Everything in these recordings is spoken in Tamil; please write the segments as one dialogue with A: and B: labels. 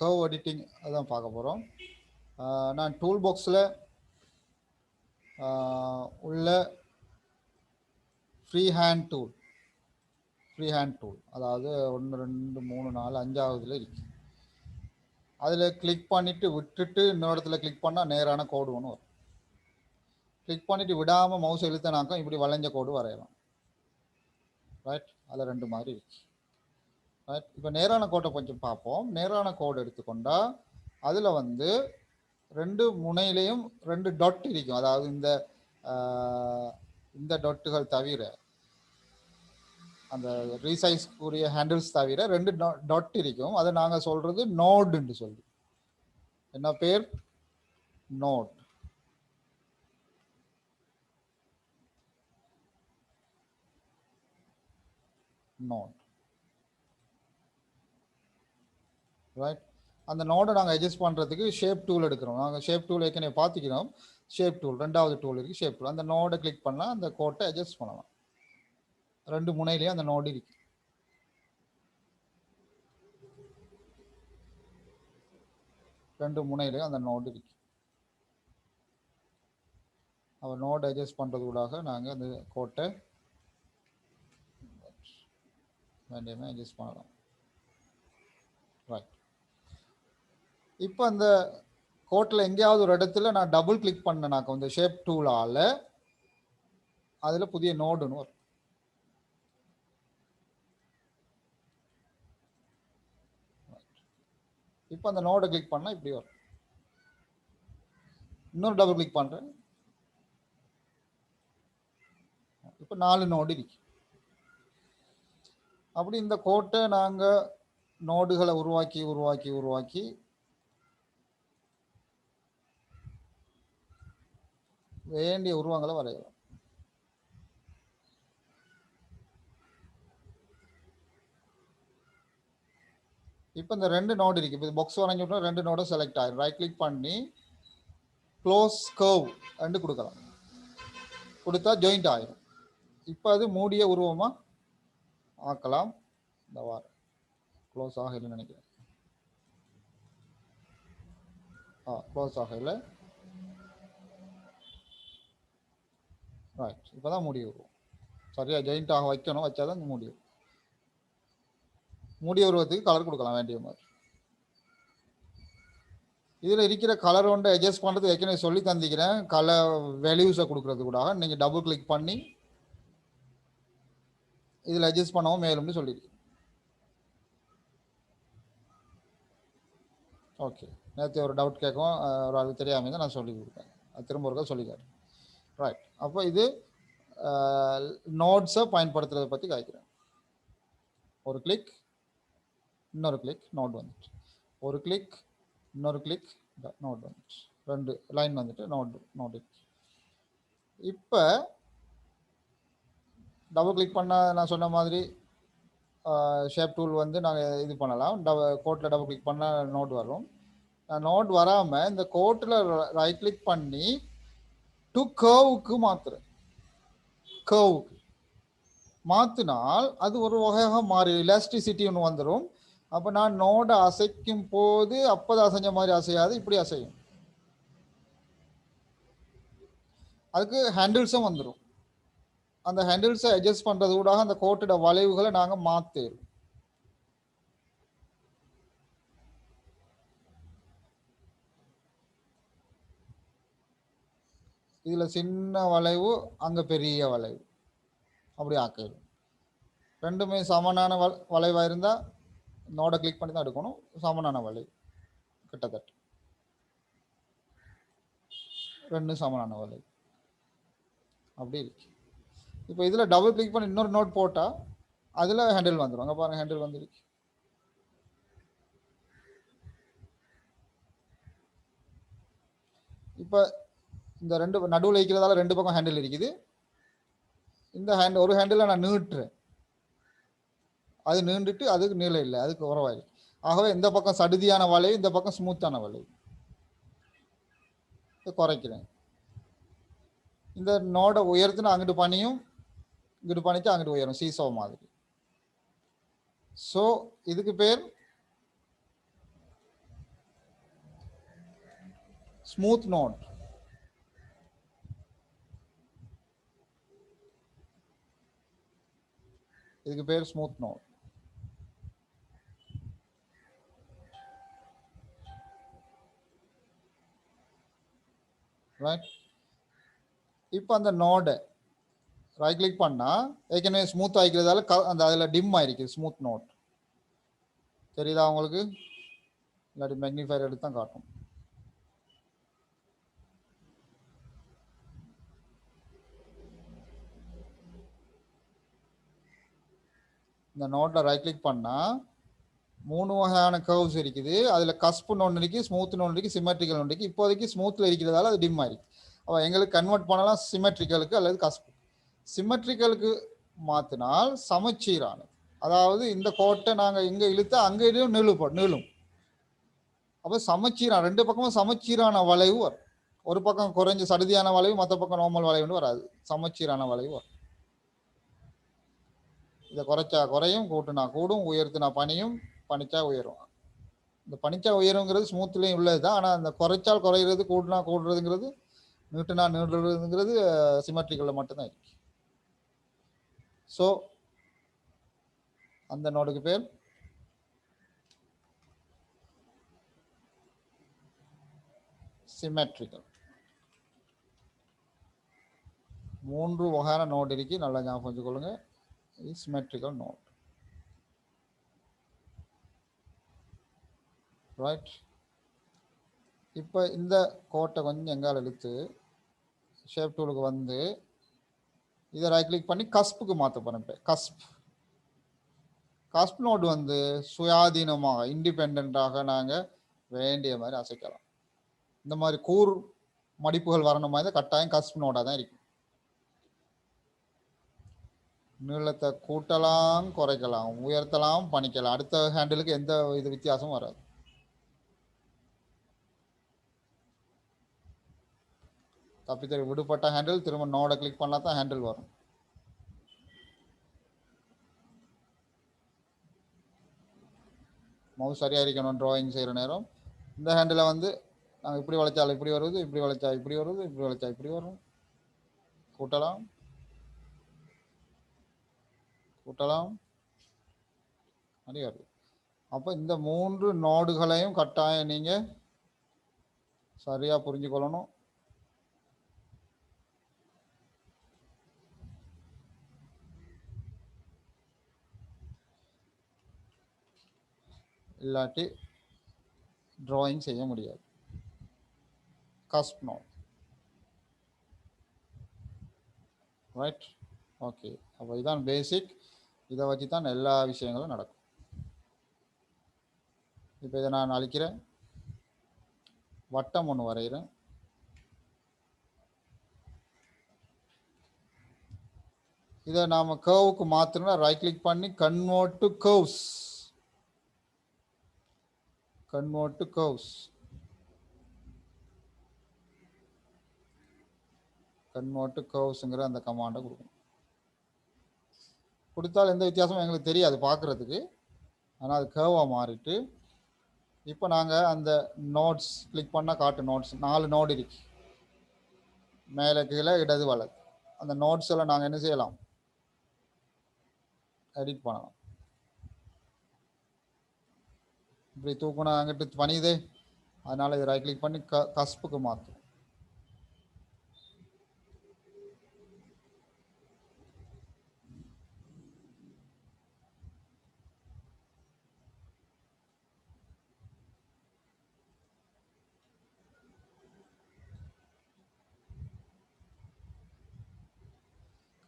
A: கர்வ் எடிட்டிங் அதான் பார்க்க போகிறோம். நான் டூல் பாக்ஸில் உள்ள ஃப்ரீ ஹேண்ட் டூல் அதாவது 1 2 3 4 5ஆவதுல இருக்கு. அதில் கிளிக் பண்ணிவிட்டு விட்டுட்டு இன்னொரு இடத்துல கிளிக் பண்ணால் நேரான கோடு ஒன்று வரும். கிளிக் பண்ணிவிட்டு விடாமல் மவுஸ் இழுத்தனாக்கம் இப்படி வளைஞ்ச கோடு வரையலாம். ரைட், அதில் 2 மாதிரி இருக்கு. ரைட், இப்போ நேரான கோட்டை கொஞ்சம் பார்ப்போம். நேரான கோடு எடுத்துக்கொண்டா அதில் வந்து 2 முனையிலையும் 2 டாட் இருக்கும். அதாவது இந்த டாட்டுகள் தவிர, அந்த ரீசைஸ் கூடிய ஹேண்டில்ஸ் தவிர 2 டாட் இருக்கும். அதை நாங்கள் சொல்கிறது நோடுன்னு சொல்லி. என்ன பேர்? நோட். ரைட், அந்த நோடை நாங்கள் அட்ஜஸ்ட் பண்ணுறதுக்கு ஷேப் டூல் எடுக்கிறோம். நாங்கள் ஷேப் டூல் ஏற்கனவே பார்த்துக்கிறோம். ஷேப் டூல் 2வது டூல் இருக்குது, ஷேப் டூல். அந்த நோடை கிளிக் பண்ணால் அந்த கோட்டை அட்ஜஸ்ட் பண்ணலாம். 2 முனையிலையும் அந்த நோடு இருக்கு. அந்த நோடு இருக்கு. அவர் நோட் அட்ஜஸ்ட் பண்ணுறதுக்காக நாங்கள் அந்த கோட்டை வேண்டியமே அட்ஜஸ்ட் பண்ணலாம். ரைட், இப்போ அந்த கோட்டில் எங்கேயாவது ஒரு இடத்துல நான் டபுள் கிளிக் பண்ணேனாக்க இந்த ஷேப் டூலால் அதில் புதிய நோடுன்னு வரும். இப்போ அந்த நோடை கிளிக் பண்ணால் இப்படி வரும். இன்னொரு டபுள் கிளிக் பண்ணுறேன், இப்போ 4 நோடு இருக்கு. அப்படி இந்த கோட்டை நாங்கள் நோடுகளை உருவாக்கி வேண்டிய உருவங்களை வரையலாம். இப்போ இந்த 2 நோடு இருக்கு. இப்போ பாக்ஸ் வரைஞ்சி விட்டா 2 நோடும் செலக்ட் ஆகிடும். ரைட் கிளிக் பண்ணி க்ளோஸ் கர்வ் ரெண்டு கொடுக்கலாம். கொடுத்தா ஜாயிண்ட் ஆகிடும். இப்போ அது மூடிய உருவமாக ஆக்கலாம். இந்த வாரம் க்ளோஸ் ஆகலைன்னு நினைக்கிறேன். க்ளோஸ் ஆகல. ரைட், இப்போ தான் மூடிய உருவம். சரியாக ஜாயிண்ட் ஆக வைக்கணும், வச்சாதான் மூடிய உருவத்துக்கு கலர் கொடுக்கலாம் வேண்டிய மாதிரி. இதில் இருக்கிற கலர் ஒன்று அட்ஜஸ்ட் பண்ணுறது ஏற்கனவே சொல்லி தந்திக்கிறேன். கலர் வேல்யூஸை கொடுக்குறது கூட நீங்கள் டபுள் கிளிக் பண்ணி இதில் அட்ஜஸ்ட் பண்ணவும் மேலும்னு சொல்லியிருக்கேன். ஓகே, நேற்று ஒரு டவுட் கேட்கும், ஒரு ஆளுக்கு தெரியாமல் தான் நான் சொல்லி கொடுப்பேன். அது திரும்ப ஒருக்கா சொல்லிக்காரு. ரைட், அப்போ இது நோட்ஸை பயன்படுத்துறதை பற்றி காய்க்கிறேன். ஒரு கிளிக், இன்னொரு கிளிக், நோட் வந்துட்டு. ஒரு கிளிக், இன்னொரு கிளிக், நோட் வந்துட்டு. 2 லைன் வந்துட்டு நோட். இப்போ டபுள் கிளிக் பண்ணால் நான் சொன்ன மாதிரி ஷேப் டூல் வந்து நாங்கள் இது பண்ணலாம். கோட்டில் டபுள் கிளிக் பண்ணால் நோட் வரும். நோட் வராமல் இந்த கோட்டில் ரைட் கிளிக் பண்ணி டு கர்வுக்கு மாற்றுறேன். கர்வுக்கு மாற்றினால் அது ஒரு வகையாக மாறி எலாஸ்டிசிட்டி ஒன்று வந்துடும். அப்போ நான் நோடை அசைக்கும் போது அப்போது அசைஞ்ச மாதிரி அசையாது, இப்படி அசையும். அதுக்கு ஹேண்டில்ஸும் வந்துடும். அந்த ஹேண்டில்ஸை அட்ஜஸ்ட் பண்ணுறது கூட அந்த கோட்டோட வளைவுகளை நாங்கள் மாற்றிடுவோம். இதில் சின்ன வளைவு, அங்கே பெரிய வளைவு, அப்படி ஆக்கிடும். ரெண்டுமே சமனான வளைவாக இருந்தால் நோடை கிளிக் பண்ணி தான் எடுக்கணும். சமனான வளைவு கிட்டத்தட்ட 2 சமனான வளைவு அப்படி இருக்கு. இப்போ இதில் டபுள் கிளிக் பண்ணி இன்னொரு நோட் போட்டால் அதில் ஹேண்டில் வந்துடும். அங்கே பாருங்கள், ஹேண்டில் வந்துருக்கு. இப்போ இந்த 2 நடுவில் வைக்கிறதால 2 பக்கம் ஹேண்டில் இருக்குது. இந்த ஒரு ஹேண்டில் நான் நீட்டுறேன், அது நீண்டுட்டு அதுக்கு நீளம் இல்லை, அதுக்கு உறவாயிருக்கு. ஆகவே இந்த பக்கம் சடுதியான வளைவு, இந்த பக்கம் ஸ்மூத்தான வளைவு. குறைக்கிறேன். இந்த நோடை உயர்த்துனா அங்கிட்டு பனியும், இங்கிட்டு பண்ணிட்டு அங்கிட்டு உயரும், சீசோ மாதிரி. ஸோ இதுக்கு பேர் ஸ்மூத் நோட். இதுக்கு பேர் ஸ்மூத் நோட். ரைட். இப்போ அந்த நோடை ரைட் கிளிக் பண்ணால் ஏற்கனவே ஸ்மூத் ஆகிக்கிறதால அந்த அதில் டிம் ஆகிருக்கு ஸ்மூத் நோட். தெரியுதா உங்களுக்கு? இல்லாட்டி மேக்னிஃபையர் எடுத்து தான் காட்டும். இந்த நோட்டில் ரைட் கிளிக் பண்ணால் 3 வகையான கர்வ்ஸ் இருக்குது. அதில் கஸ்ப்னு ஒன்று இருக்குது, ஸ்மூத்னு ஒன்று இருக்குது, சிமெட்ரிக்கல் ஒன்று இருக்குது. இப்போதைக்கு ஸ்மூத்தில் இருக்கிறதால அது டிம் ஆகிருக்கு. அப்போ எங்களுக்கு கன்வெர்ட் பண்ணலாம் சிமெட்ரிக்கலுக்கு அல்லது கஸ்ப். சிமெட்ரிக்கலுக்கு மாற்றினால் சமச்சீரானது. அதாவது இந்த கோட்டை நாங்கள் இங்கே இழுத்தா அங்கே நீளும். அப்போ சமச்சீரான, ரெண்டு பக்கமும் சமச்சீரான வளைவு வரும். ஒரு பக்கம் குறைஞ்ச சடுதியான வளைவு, மற்ற பக்கம் நார்மல் வளைவுன்னு வராது. சமச்சீரான வளைவு வரும். இதை குறைச்சா குறையும், கூட்டுனா கூடும், உயர்த்தினா பனியும், பனிச்சா உயரும். இந்த பனிச்சா உயருங்கிறது ஸ்மூத்லேயும் உள்ளது தான். ஆனால் அந்த குறைச்சால் குறைகிறது, கூட்டினா கூடுறதுங்கிறது, நீட்டுனா நீடுறதுங்கிறது சிமெட்ரிக்கலில் மட்டும்தான் இருக்கு. ஸோ அந்த நோடுக்கு பேர் சிமெட்ரிக்கல். 3 வகையான நோட் இருக்கு, நல்லா ஞாபகம் வச்சுக்கொள்ளுங்க. இது சிமெட்ரிக்கல் நோட். ரைட். இப்போ இந்த கோட்டை கொஞ்சம் எங்கால் இழுத்து ஷேப் டூலுக்கு வந்து இதை ரைட் கிளிக் பண்ணி கஸ்புக்கு மாற்ற போகிறேன். கஸ்ப் நோட் வந்து சுயாதீனமாக இண்டிபெண்டாக நாங்கள் வேண்டிய மாதிரி அசைக்கலாம். இந்த மாதிரி கூர் மடிப்புகள் வரணும் மாதிரி கட்டாயம் கஸ்ப் நோடாக தான் இருக்கும். நீளத்தை கூட்டலாம், குறைக்கலாம், உயர்த்தலாம், பணிக்கலாம். அடுத்த ஹேண்டிலுக்கு எந்த இது வித்தியாசமும் வராது. தப்பித்தறி விடுபட்ட ஹேண்டில் திரும்ப நோடை கிளிக் பண்ணால் தான் ஹேண்டில் வரும். மவுஸ் சரியாக இருக்கணும் ட்ராயிங் செய்கிற நேரம். இந்த ஹேண்டில் வந்து நாங்கள் இப்படி வளைச்சாலும் இப்படி வருது, இப்படி வளைச்சா இப்படி வருது, இப்படி வளைச்சா இப்படி வரும். கூட்டலாம், அப்படி வருது. அப்போ இந்த 3 நோடுகளையும் கட்டாயம் நீங்கள் சரியாக புரிஞ்சுக்கொள்ளணும். இல்லாட்டி ட்ராயிங் செய்ய முடியாது. Cusp note. ரைட். ஓகே. அப்போ இதுதான் பேசிக். இதை வச்சு தான் எல்லா விஷயங்களும் நடக்கும். இப்போ இதை நான் அழிக்கிறேன், வட்டம் ஒன்று வரைகிறேன். இதை நாம் கர்வுக்கு மாற்றணும்னா ரைட் கிளிக் பண்ணி convert to curves. Convert to கர்வ்ஸுங்கிற அந்த கமாண்டை கொடுக்கணும். கொடுத்தால் எந்த வித்தியாசமும் எங்களுக்கு தெரியாது பார்க்குறதுக்கு. ஆனால் அது கர்வாக மாறிட்டு இப்போ நாங்கள் அந்த நோட்ஸ் கிளிக் பண்ணால் காட்டு நோட்ஸ் 4 நோடு இருக்கு, மேலே கீழே இடது வலது. அந்த நோட்ஸ் எல்லாம் நாங்கள் என்ன செய்யலாம், எடிட் பண்ணலாம். இப்படி தூக்குனா அங்கிட்டு பணியுதே, அதனால் இதை ரைட் கிளிக் பண்ணி கஸ்புக்கு மாற்றும்.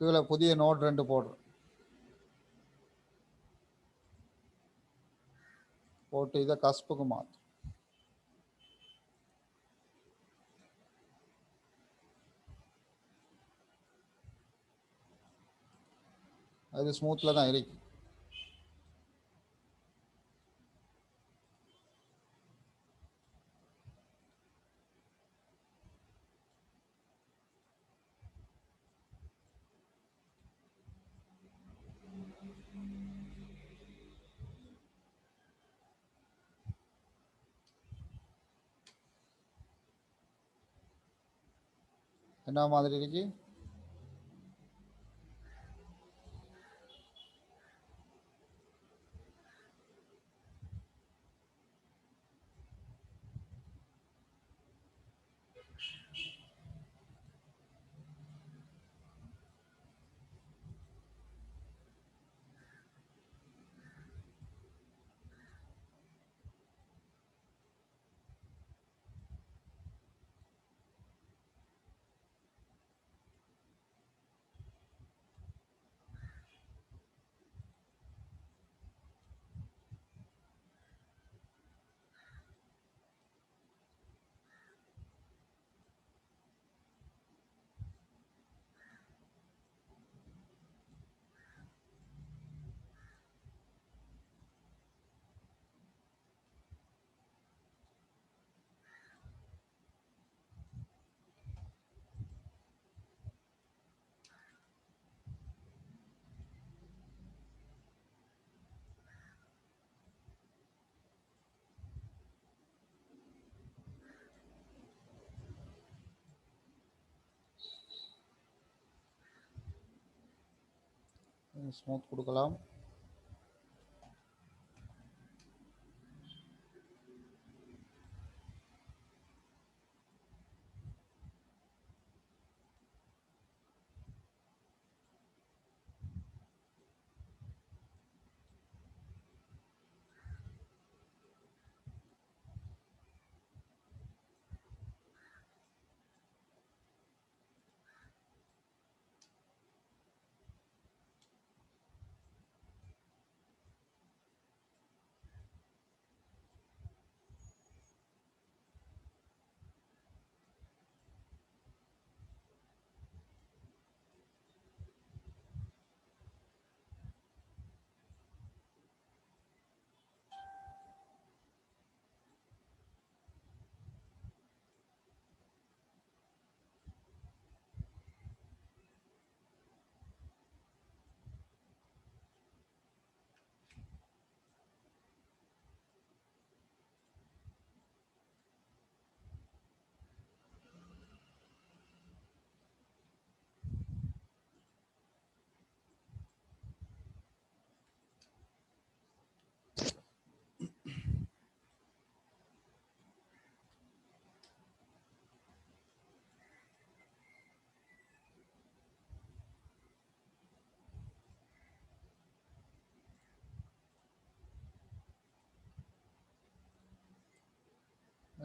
A: கீழே புதிய நோட் 2 போடுறோம். போட்டு இதை கஸ்புக்கு மாற்றும். அது ஸ்மூத்தில் தான் இருக்கு. என்ன மாதிரி இருக்கு? ஸ்மூத் கொடுக்கலாம்.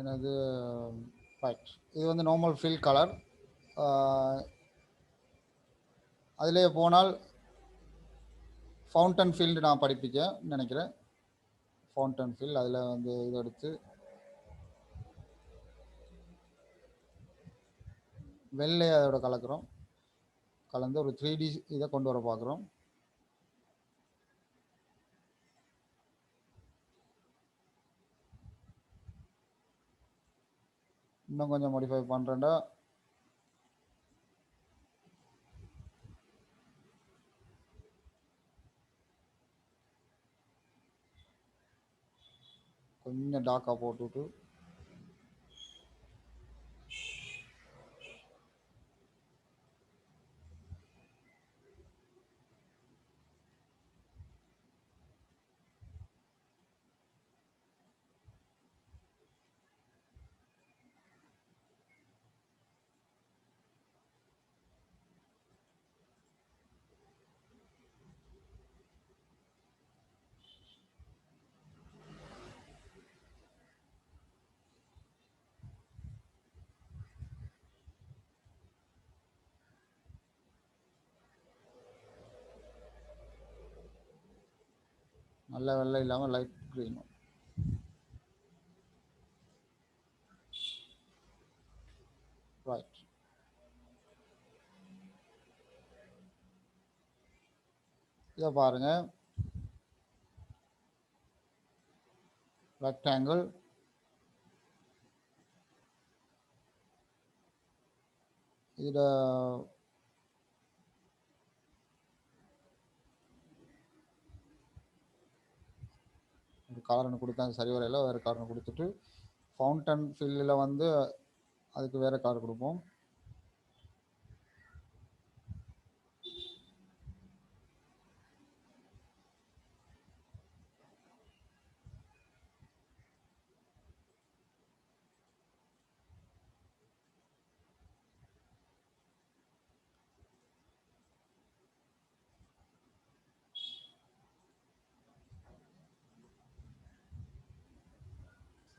A: எனது ரைட், இது வந்து நார்மல் ஃபில் கலர். அதிலே போனால் ஃபவுண்டன் ஃபீல்டு நான் படிப்பிக்க நினைக்கிறேன். ஃபவுண்டன் ஃபில் அதில் வந்து இதை எடுத்து வெள்ளை அதோட கலக்கிறோம். கலந்து ஒரு 3D இதை கொண்டு வர பார்க்குறோம். இன்னும் கொஞ்சம் மாடிஃபை பண்ணுறேன்டா. கொஞ்சம் டார்க்காக போட்டுவிட்டு நல்ல வெள்ளை இல்லாமல் லைட் க்ரீன். ரைட், இதை பாருங்கள். ரெக்டாங்கிள், இதில் ஒரு கலர்னு கொடுத்தா சரி வரையில் வேறு கலர்னு கொடுத்துட்டு ஃபவுண்டன் ஃபில்லில் வந்து அதுக்கு வேறு கலர் கொடுப்போம்.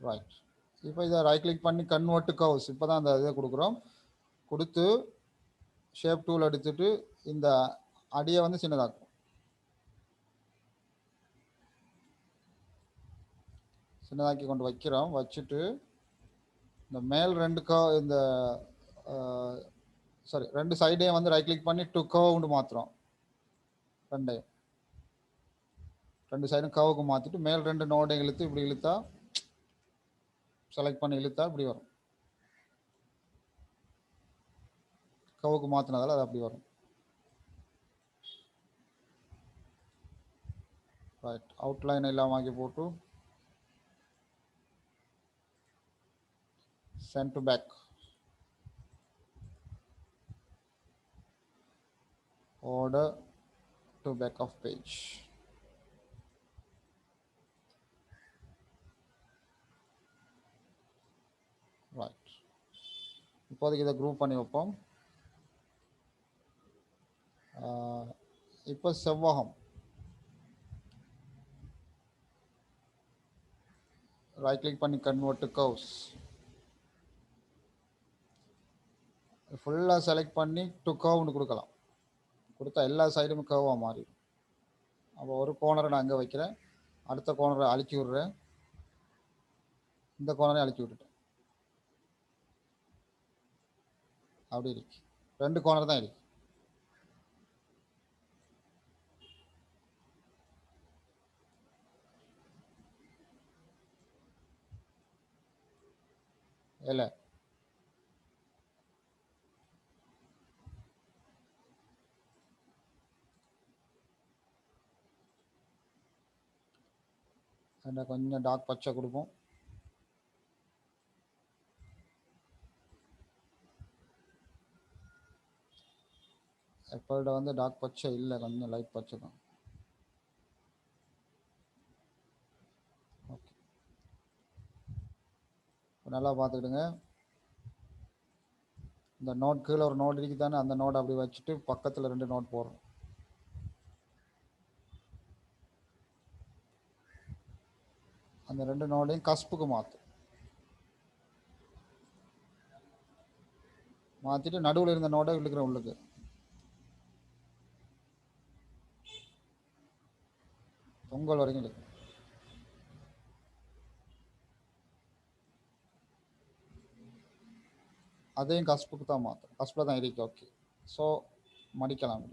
A: ரைட். இப்போ இதை ரைட் கிளிக் பண்ணி கன்வெர்ட் கர்வ்ஸ் இப்போ தான் அந்த இதை கொடுக்குறோம். கொடுத்து ஷேப் டூல் எடுத்துட்டு இந்த அடியை வந்து சின்னதாக்கும். சின்னதாக்கி கொண்டு வைக்கிறோம். வச்சுட்டு இந்த மேல் ரெண்டு இந்த சாரி ரெண்டு சைடையும் வந்து ரைட் கிளிக் பண்ணி டு கர்வ்னு மாற்றுறோம். ரெண்டு சைடும் கர்வுக்கு மாற்றிட்டு மேல் ரெண்டு நோடை இழுத்து இப்படி இழுத்தா செலக்ட் பண்ணி இழுத்தா இப்படி வரும். கர்வுக்கு மாற்றினதால அது அப்படி வரும். ரைட். அவுட்லைன் எல்லாம் வாங்கி போட்டு send to back, order to back of page. Right. இப்போதைக்கு இதை குரூப் பண்ணி வைப்போம். இப்போ செவ்வகம் ரைட் கிளிக் பண்ணி கன்வெர்ட் டு கர்வ்ஸ் ஃபுல்லாக செலக்ட் பண்ணி டு கர்வ்னு கொடுக்கலாம். கொடுத்தா எல்லா சைடுமே கர்வாக மாறிடும். அப்போ ஒரு கோனரை நான் அங்கே வைக்கிறேன், அடுத்த கோனரை அழிச்சி விடுறேன், இந்த கோனரை அழிச்சி விட்டுட்டேன். அப்படி இருக்கு. ரெண்டு கோனர் தான் இருக்கு. இல்லை என்ன கொஞ்சம் டார்க் பச்சை கொடுப்போம். எப்போட வந்து டார்க் பச்சை இல்லை, கொஞ்சம் லைட் பச்சை தான். ஓகே, நல்லா பார்த்துக்கிடுங்க. இந்த நோட் கீழே ஒரு நோட் இருக்குது தானே, அந்த நோட் அப்படி வச்சுட்டு பக்கத்தில் ரெண்டு நோட் போடுறோம். அந்த ரெண்டு நோடையும் கஸ்புக்கு மாற்றிட்டு நடுவில் இருந்த நோட்டை இழுக்கிற உள்ளுக்கு. பொங்கல் வரைக்கும் இருக்கு. அதையும் கஸ்புக்கு தான் மாற்றும். கஸ்பில் தான் இருக்கு. Okay, so மடிக்கலாம்.